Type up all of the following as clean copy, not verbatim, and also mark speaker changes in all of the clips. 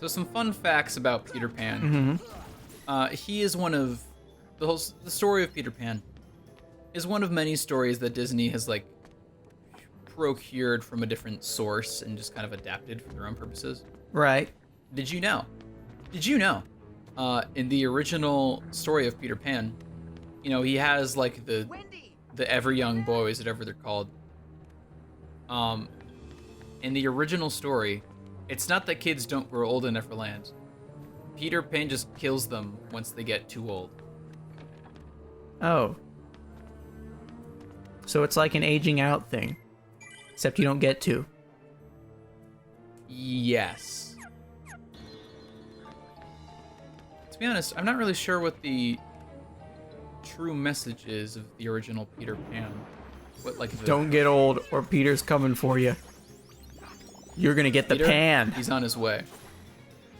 Speaker 1: So some fun facts about Peter Pan. He is one of the story of Peter Pan is one of many stories that Disney has like procured from a different source and just kind of adapted for their own purposes.
Speaker 2: Right.
Speaker 1: Did you know? In the original story of Peter Pan, you know, he has like the ever young boys, whatever they're called. In the original story, it's not that kids don't grow old in Neverland. Peter Pan just kills them once they get too old.
Speaker 2: Oh. So it's like an aging out thing, except you don't get to.
Speaker 1: Yes. To be honest, I'm not really sure what the true message is of the original Peter Pan. What, like,
Speaker 2: Don't get old or Peter's coming for you. You're gonna get the
Speaker 1: Peter,
Speaker 2: pan.
Speaker 1: He's on his way.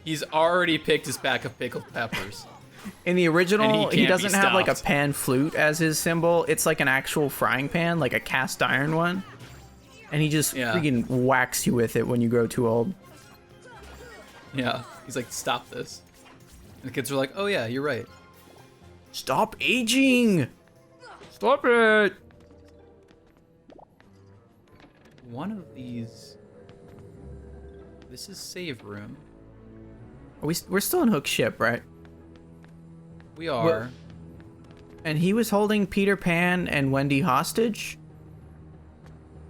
Speaker 1: He's already picked his pack of pickled peppers.
Speaker 2: In the original, he doesn't have like a
Speaker 1: stopped.
Speaker 2: pan flute as his symbol. It's like an actual frying pan, like a cast iron one. And he just freaking whacks you with it when you grow too old.
Speaker 1: Yeah, he's like, stop this. And the kids are like, oh yeah, you're right.
Speaker 2: Stop aging! Stop it!
Speaker 1: One of these... This is save room.
Speaker 2: We're still in Hook's ship, right?
Speaker 1: We are.
Speaker 2: And he was holding Peter Pan and Wendy hostage?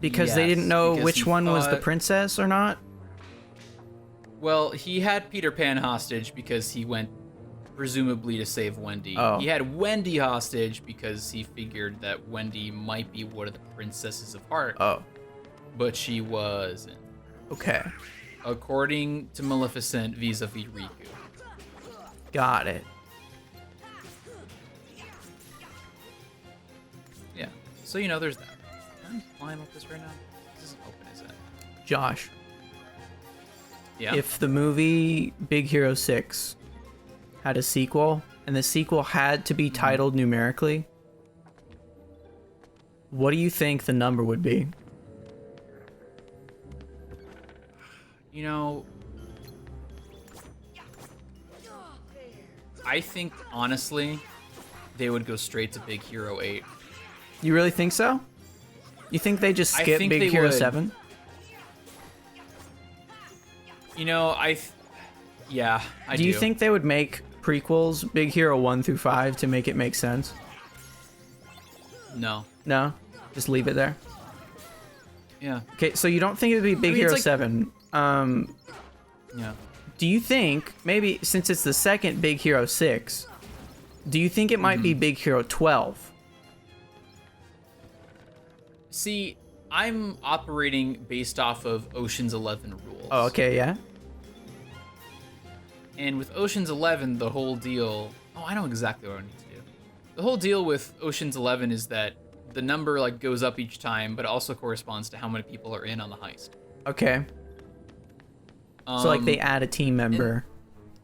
Speaker 2: Because they didn't know which one was the princess or not?
Speaker 1: Well, he had Peter Pan hostage because he went presumably to save Wendy.
Speaker 2: Oh.
Speaker 1: He had Wendy hostage because he figured that Wendy might be one of the princesses of Heart.
Speaker 2: Oh.
Speaker 1: But she wasn't.
Speaker 2: Okay.
Speaker 1: According to Maleficent vis-a-vis Riku.
Speaker 2: Got it.
Speaker 1: Yeah. So, you know, there's that. Can I climb up this right now? This isn't open, is it?
Speaker 2: Josh,
Speaker 1: Yeah.
Speaker 2: if the movie Big Hero 6 had a sequel, and the sequel had to be titled numerically, what do you think the number would be?
Speaker 1: You know, I think, honestly, they would go straight to Big Hero 8.
Speaker 2: You really think so? You think they just
Speaker 1: I
Speaker 2: skip
Speaker 1: think
Speaker 2: Big
Speaker 1: they
Speaker 2: Hero
Speaker 1: would.
Speaker 2: 7?
Speaker 1: You know, yeah, I do.
Speaker 2: Do you think they would make prequels Big Hero 1 through 5 to make it make sense?
Speaker 1: No.
Speaker 2: No? Just leave it there?
Speaker 1: Yeah.
Speaker 2: Okay, so you don't think it would be Big
Speaker 1: mean,
Speaker 2: Hero
Speaker 1: it's like-
Speaker 2: 7.
Speaker 1: Yeah.
Speaker 2: Do you think, maybe since it's the second Big Hero 6, do you think it might be Big Hero 12?
Speaker 1: See, I'm operating based off of Ocean's 11 rules.
Speaker 2: Oh, okay, yeah.
Speaker 1: And with Ocean's 11, the whole deal... Oh, I know exactly what I need to do. The whole deal with Ocean's 11 is that the number like goes up each time, but it also corresponds to how many people are in on the heist.
Speaker 2: Okay. So like they add a team member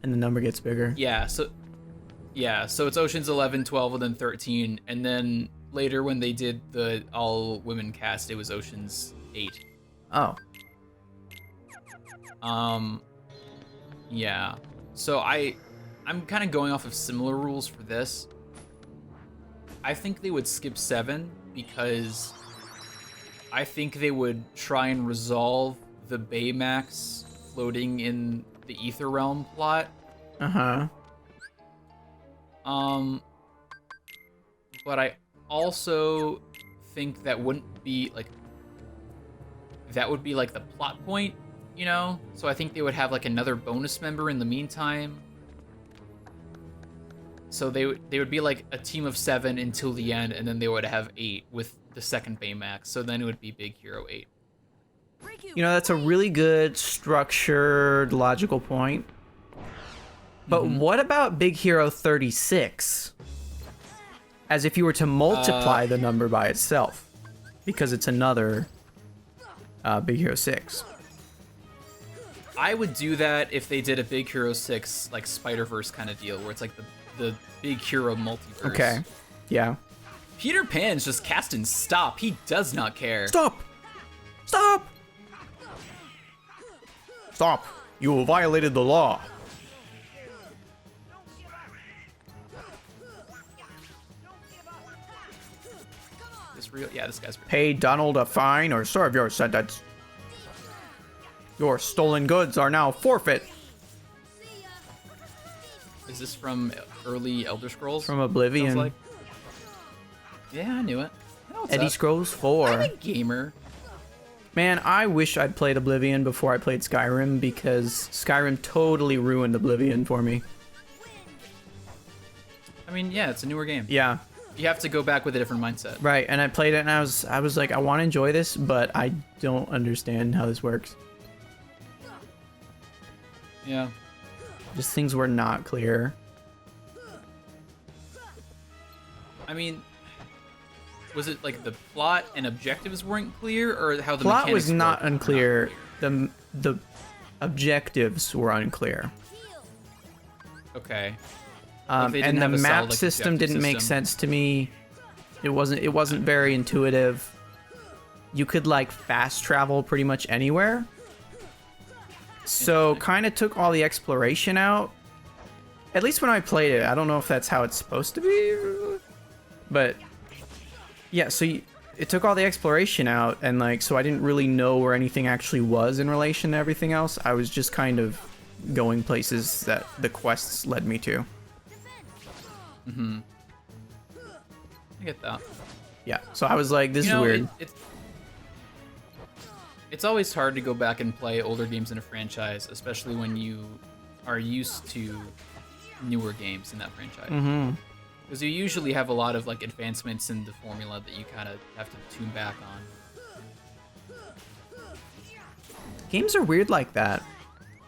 Speaker 2: and the number gets bigger.
Speaker 1: Yeah, so it's Ocean's 11, 12, and then 13, and then later when they did the all-women cast, it was Ocean's 8.
Speaker 2: Oh.
Speaker 1: Yeah. So I'm kind of going off of similar rules for this. I think they would skip 7 because I think they would try and resolve the Baymax floating in the Ether Realm plot.
Speaker 2: Uh-huh.
Speaker 1: But I also think that wouldn't be like... That would be like the plot point, you know? So I think they would have like another bonus member in the meantime. So they would be like a team of 7 until the end, and then they would have 8 with the second Baymax. So then it would be Big Hero 8.
Speaker 2: You know, that's a really good, structured, logical point. But what about Big Hero 36? As if you were to multiply the number by itself. Because it's another Big Hero 6.
Speaker 1: I would do that if they did a Big Hero 6, like, Spider-Verse kind of deal, where it's like the Big Hero multiverse.
Speaker 2: Okay. Yeah.
Speaker 1: Peter Pan's just casting stop. He does not care.
Speaker 2: Stop! Stop! Stop! You violated the law.
Speaker 1: This guy's real.
Speaker 2: Pay Donald a fine or serve your sentence. Your stolen goods are now forfeit.
Speaker 1: Is this from early Elder Scrolls?
Speaker 2: From Oblivion.
Speaker 1: Sounds like. Yeah, I knew it.
Speaker 2: Eddie Scrolls 4.
Speaker 1: I'm a gamer.
Speaker 2: Man, I wish I'd played Oblivion before I played Skyrim, because Skyrim totally ruined Oblivion for me.
Speaker 1: I mean, yeah, it's a newer game.
Speaker 2: Yeah.
Speaker 1: You have to go back with a different mindset.
Speaker 2: Right, and I played it and I was like, I want to enjoy this, but I don't understand how this works.
Speaker 1: Yeah.
Speaker 2: Just things were not clear.
Speaker 1: I mean, was it like the plot and objectives weren't clear, or how the
Speaker 2: Plot
Speaker 1: mechanics
Speaker 2: was not
Speaker 1: worked?
Speaker 2: unclear. The objectives were unclear.
Speaker 1: Okay.
Speaker 2: And
Speaker 1: didn't
Speaker 2: the
Speaker 1: have a
Speaker 2: map
Speaker 1: solid, like,
Speaker 2: system
Speaker 1: objective
Speaker 2: didn't make
Speaker 1: system.
Speaker 2: sense to me. It wasn't very intuitive. You could like fast travel pretty much anywhere. So kind of took all the exploration out. At least when I played it, I don't know if that's how it's supposed to be, but yeah. So it took all the exploration out, and like, so I didn't really know where anything actually was in relation to everything else. I was just kind of going places that the quests led me to.
Speaker 1: Mm-hmm. I get that.
Speaker 2: Yeah. So I was like, this is weird.
Speaker 1: It's always hard to go back and play older games in a franchise, especially when you are used to newer games in that franchise.
Speaker 2: Mm-hmm.
Speaker 1: Because you usually have a lot of like advancements in the formula that you kind of have to tune back on.
Speaker 2: Games are weird like that.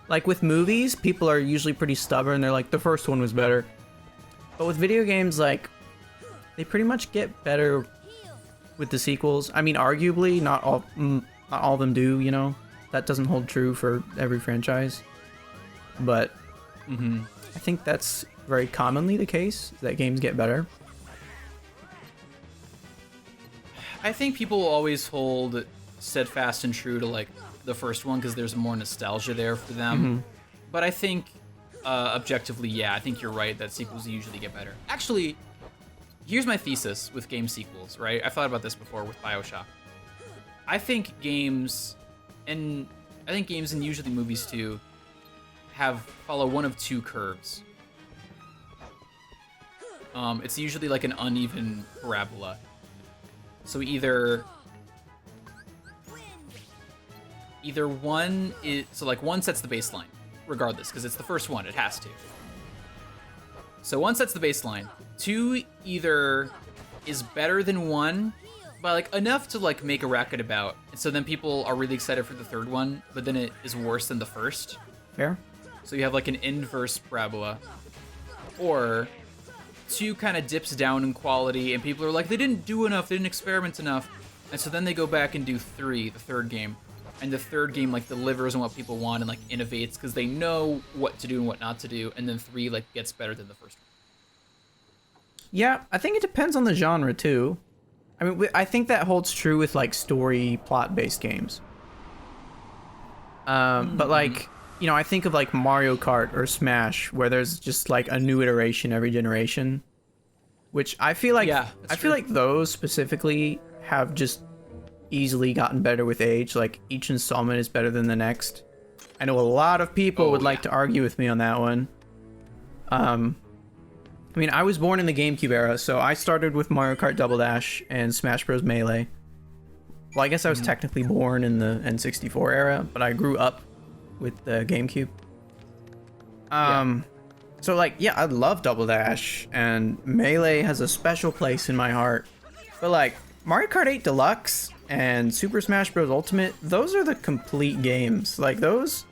Speaker 2: Like with movies, people are usually pretty stubborn. They're like, the first one was better. But with video games, like, they pretty much get better with the sequels. I mean, arguably, not all of them do, you know? That doesn't hold true for every franchise. But I think that's very commonly the case, that games get better.
Speaker 1: I think people will always hold steadfast and true to like the first one because there's more nostalgia there for them. But I think objectively, yeah, I think you're right that sequels usually get better. Actually, here's my thesis with game sequels, right? I've thought about this before with BioShock. I think games, and usually movies too, follow one of two curves. It's usually like an uneven parabola. So either one is, so like one sets the baseline, regardless, because it's the first one, it has to. So one sets the baseline. Two either is better than one, but like enough to like make a racket about. And so then people are really excited for the third one, but then it is worse than the first.
Speaker 2: Fair?
Speaker 1: So you have like an inverse parabola. Or two kind of dips down in quality, and people are like, they didn't do enough, they didn't experiment enough. And so then they go back and do 3, the third game. And the third game like delivers on what people want and like innovates because they know what to do and what not to do. And then 3 like gets better than the first one.
Speaker 2: Yeah, I think it depends on the genre too. I mean, I think that holds true with like story plot-based games. But like, you know, I think of like Mario Kart or Smash, where there's just like a new iteration every generation, which I feel like like those specifically have just easily gotten better with age. Like each installment is better than the next. I know a lot of people would like to argue with me on that one. I mean, I was born in the GameCube era, so I started with Mario Kart Double Dash and Smash Bros. Melee. Well, I guess I was technically born in the N64 era, but I grew up with the GameCube. So like, yeah, I love Double Dash, and Melee has a special place in my heart. But like, Mario Kart 8 Deluxe and Super Smash Bros. Ultimate, those are the complete games. Like, those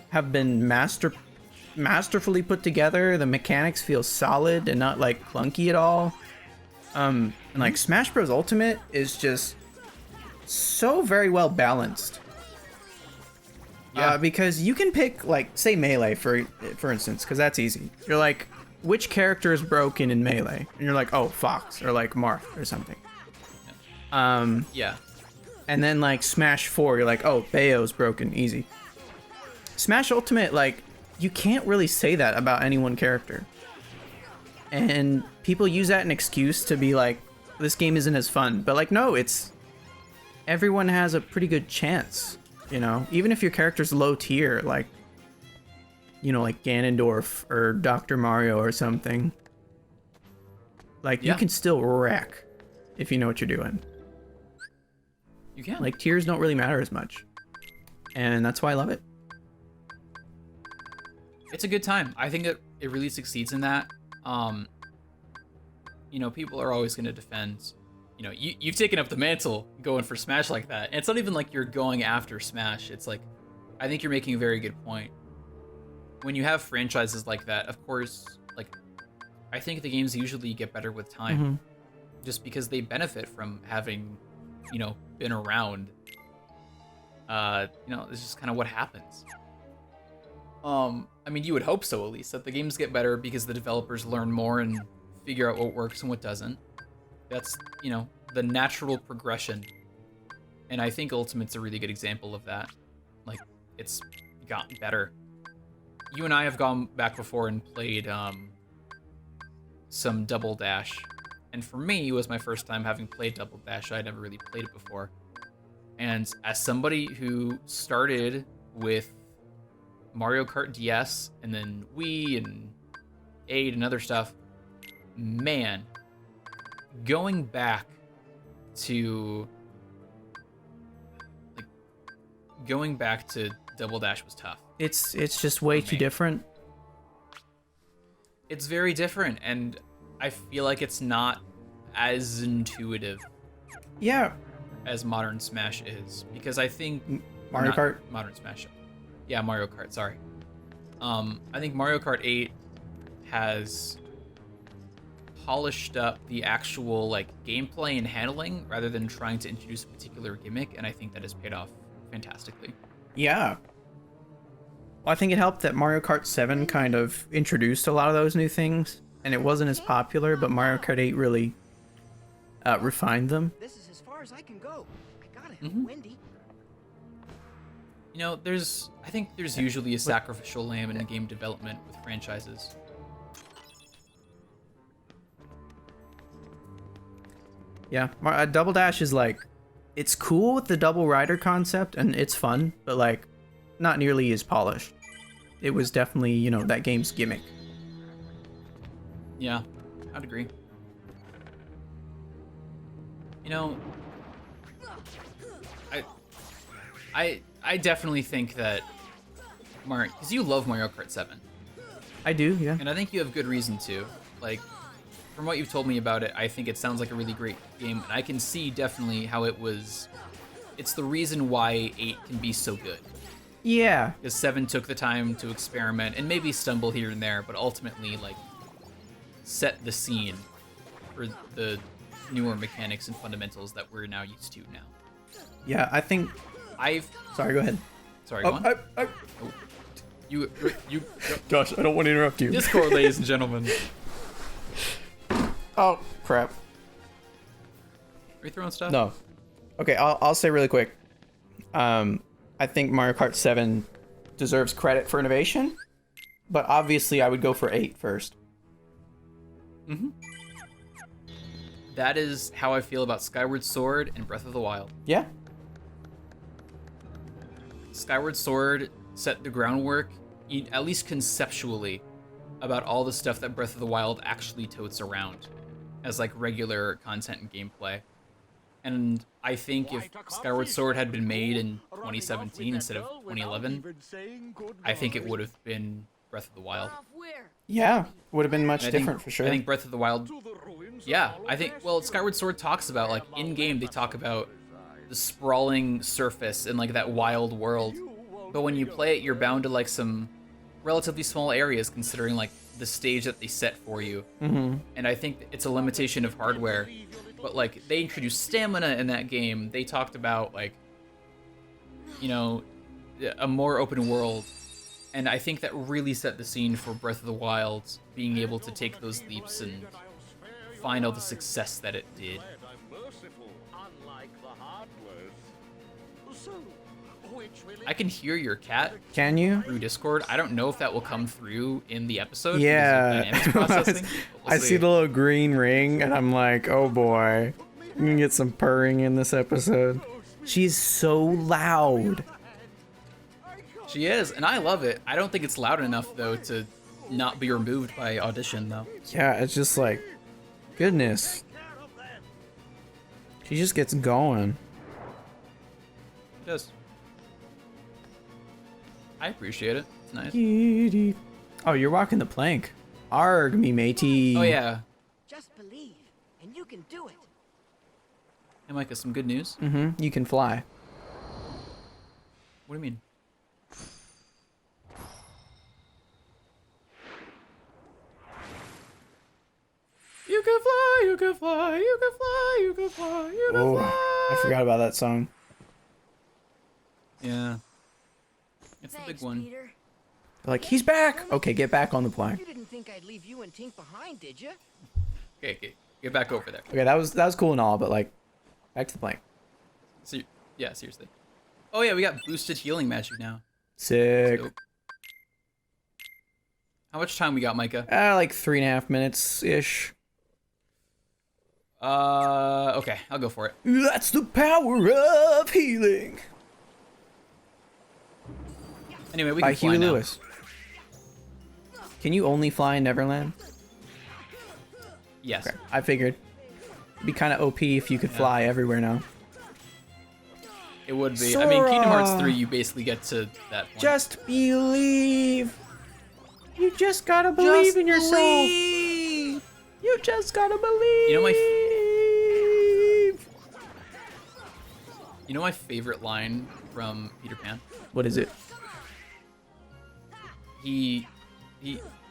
Speaker 2: have been masterfully put together. The mechanics feel solid and not like clunky at all. And like Smash Bros. Ultimate is just so very well balanced. Because you can pick, like, say Melee for instance, because that's easy. You're like, which character is broken in Melee? And you're like, oh, Fox, or like Marth or something.
Speaker 1: Yeah.
Speaker 2: And then like Smash 4, you're like, oh, Bayo's broken, easy. Smash Ultimate, like, you can't really say that about any one character. And people use that as an excuse to be like, this game isn't as fun. But like, no, it's... Everyone has a pretty good chance, you know? Even if your character's low tier, like, you know, like Ganondorf or Dr. Mario or something. Like, you can still wreck if you know what you're doing.
Speaker 1: You can.
Speaker 2: Like, tiers don't really matter as much. And that's why I love it.
Speaker 1: It's a good time. I think it really succeeds in that. You know, people are always going to defend. You know, you've taken up the mantle going for Smash like that. And it's not even like you're going after Smash. It's like, I think you're making a very good point. When you have franchises like that, of course, like, I think the games usually get better with time. Just because they benefit from having, you know, been around. You know, it's just kind of what happens. I mean, you would hope so, at least, that the games get better because the developers learn more and figure out what works and what doesn't. That's, you know, the natural progression. And I think Ultimate's a really good example of that. Like, it's gotten better. You and I have gone back before and played, some Double Dash. And for me, it was my first time having played Double Dash. I'd never really played it before. And as somebody who started with Mario Kart DS and then Wii and 8 and other stuff, man, going back to Double Dash was tough.
Speaker 2: It's just way too different.
Speaker 1: It's very different, and I feel like it's not as intuitive.
Speaker 2: Yeah.
Speaker 1: As modern Smash is, because I think
Speaker 2: Mario Kart.
Speaker 1: Modern Smash. Yeah, Mario Kart. Sorry. I think Mario Kart 8 has polished up the actual like gameplay and handling rather than trying to introduce a particular gimmick, and I think that has paid off fantastically.
Speaker 2: Yeah. Well, I think it helped that Mario Kart 7 kind of introduced a lot of those new things, and it wasn't as popular, but Mario Kart 8 really refined them.
Speaker 3: This is as far as I can go. I gotta have Wendy.
Speaker 1: You know, I think there's usually a sacrificial lamb in game development with franchises.
Speaker 2: Yeah, Double Dash is like, it's cool with the double rider concept, and it's fun, but like, not nearly as polished. It was definitely, you know, that game's gimmick.
Speaker 1: Yeah, I'd agree. You know, I definitely think that Mario, because you love Mario Kart 7.
Speaker 2: I do, yeah.
Speaker 1: And I think you have good reason to. Like, from what you've told me about it, I think it sounds like a really great game, and I can see definitely how it's the reason why 8 can be so good.
Speaker 2: Yeah.
Speaker 1: Because 7 took the time to experiment and maybe stumble here and there, but ultimately, like, set the scene for the newer mechanics and fundamentals that we're now used to now.
Speaker 2: Yeah, I think... Sorry, go ahead.
Speaker 1: Sorry, go on. Oh. You...
Speaker 2: Gosh, I don't want to interrupt you.
Speaker 1: Discord, ladies and gentlemen.
Speaker 2: Oh, crap.
Speaker 1: Are you throwing stuff?
Speaker 2: No. Okay, I'll say really quick. I think Mario Kart 7 deserves credit for innovation, but obviously I would go for 8 first.
Speaker 1: That is how I feel about Skyward Sword and Breath of the Wild.
Speaker 2: Yeah.
Speaker 1: Skyward Sword set the groundwork, at least conceptually, about all the stuff that Breath of the Wild actually totes around as like regular content and gameplay. And I think if Skyward Sword had been made in 2017 instead of 2011, I think it would have been Breath of the Wild.
Speaker 2: Yeah, would have been much different for sure.
Speaker 1: I think Breath of the Wild, yeah, I think, well, Skyward Sword talks about, like, in-game they talk about the sprawling surface and, like, that wild world. But when you play it, you're bound to, like, some relatively small areas considering, like, the stage that they set for you. And I think it's a limitation of hardware. But, like, they introduced stamina in that game. They talked about, like, you know, a more open world. And I think that really set the scene for Breath of the Wild, being able to take those leaps and find all the success that it did. I can hear your cat
Speaker 2: Can you?
Speaker 1: through Discord. I don't know if that will come through in the episode.
Speaker 2: Yeah.
Speaker 1: Because of dynamics processing. but we'll
Speaker 2: I see the little green ring, and I'm like, oh boy. I'm gonna get some purring in this episode. She's so loud.
Speaker 1: She is, and I love it. I don't think it's loud enough, though, to not be removed by Audition, though.
Speaker 2: Yeah, it's just like, goodness. She just gets going.
Speaker 1: It does. I appreciate it. It's nice.
Speaker 2: Oh, you're walking the plank. Arg, me matey.
Speaker 1: Oh, yeah.
Speaker 3: Just believe, and you can do it.
Speaker 1: Hey, Micah, some good news.
Speaker 2: Mm-hmm. You can fly.
Speaker 1: What do you mean? You can fly, you can fly, you can fly, you can fly, you can
Speaker 2: Oh,
Speaker 1: fly.
Speaker 2: I forgot about that song.
Speaker 1: Yeah. It's the big one.
Speaker 3: Peter.
Speaker 2: Like, he's back. Okay, get back on the plank.
Speaker 3: You didn't think I'd leave you and Tink behind, did you?
Speaker 1: Okay, get back over there.
Speaker 2: Okay, that was cool and all, but like, back to the plank.
Speaker 1: Yeah, seriously. Oh yeah, we got boosted healing magic now.
Speaker 2: Sick.
Speaker 1: So, how much time we got, Micah?
Speaker 2: Like 3.5 minutes ish.
Speaker 1: Okay, I'll go for it.
Speaker 2: That's the power of healing.
Speaker 1: Anyway, we
Speaker 2: By
Speaker 1: can fly
Speaker 2: Huey
Speaker 1: now.
Speaker 2: Lewis. Can you only fly in Neverland?
Speaker 1: Yes.
Speaker 2: Okay, I figured. It'd be kind of OP if you could fly everywhere now.
Speaker 1: It would be. I mean, Kingdom Hearts
Speaker 2: Sora.
Speaker 1: 3, you basically get to that point.
Speaker 2: Just believe. You just gotta believe in yourself.
Speaker 1: believe.
Speaker 2: You just gotta believe.
Speaker 1: You know my favorite line from Peter Pan?
Speaker 2: What is it?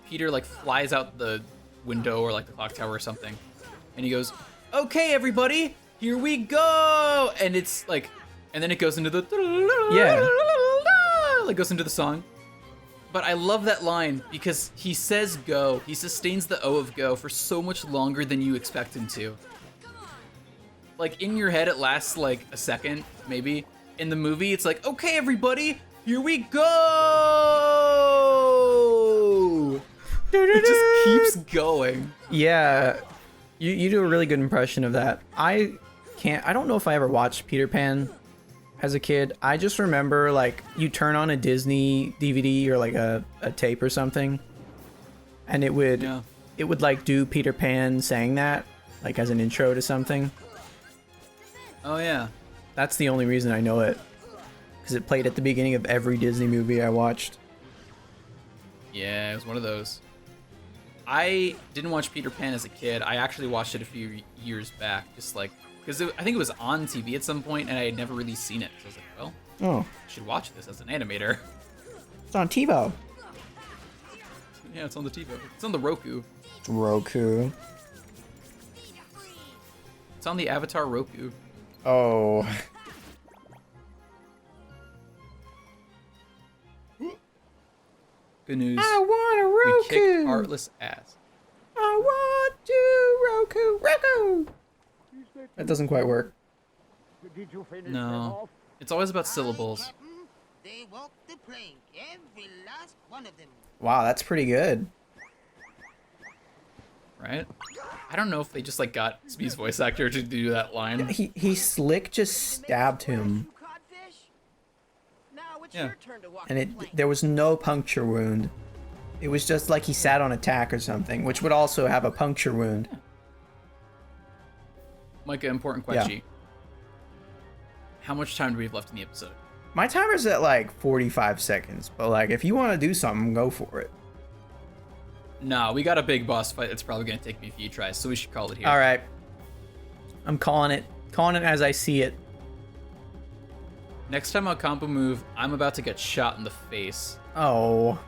Speaker 1: Peter like flies out the window or like the clock tower or something, and he goes, "Okay, everybody, here we go," and it's like, and then it goes into the like goes into the song. But I love that line because he says "go." He sustains the O of "go" for so much longer than you expect him to. Like in your head, it lasts like a second, maybe. In the movie, it's like, "Okay, everybody, here we go." It just keeps going.
Speaker 2: Yeah, you do a really good impression of that. I don't know if I ever watched Peter Pan as a kid. I just remember like you turn on a Disney DVD or like a tape or something, and it would like do Peter Pan saying that like as an intro to something.
Speaker 1: Oh yeah.
Speaker 2: That's the only reason I know it, because it played at the beginning of every Disney movie I watched.
Speaker 1: Yeah, it was one of those. I didn't watch Peter Pan as a kid. I actually watched it a few years back, just like, because I think it was on TV at some point, and I had never really seen it. So I was like, well,
Speaker 2: Oh,
Speaker 1: I should watch this as an animator.
Speaker 2: it's on TiVo.
Speaker 1: Yeah, it's on the TiVo. It's on the Roku.
Speaker 2: Roku.
Speaker 1: It's on the Avatar Roku.
Speaker 2: Oh.
Speaker 1: Good news.
Speaker 2: I want a
Speaker 1: We
Speaker 2: Roku.
Speaker 1: kick Artless ass.
Speaker 2: I want to Roku. Roku. That doesn't quite work.
Speaker 3: Did you finish
Speaker 1: No. It's always about syllables.
Speaker 3: Captain, they walked the plank, every last one of them.
Speaker 2: Wow, that's pretty good.
Speaker 1: Right? I don't know if they just like got Speed's voice actor to do that line.
Speaker 2: He slick just stabbed him,
Speaker 3: You codfish? Now it's
Speaker 1: Yeah.
Speaker 3: your turn to walk
Speaker 2: and
Speaker 3: the plank.
Speaker 2: there was no puncture wound. It was just like he sat on a tack or something, which would also have a puncture wound.
Speaker 1: Micah, important question. How much time do we have left in the episode?
Speaker 2: My timer's at like 45 seconds, but like if you want to do something, go for it.
Speaker 1: No, we got a big boss fight that's probably going to take me a few tries, so we should call it here.
Speaker 2: All right. I'm calling it as I see it.
Speaker 1: Next time on Combo Move, I'm about to get shot in the face.
Speaker 2: Oh.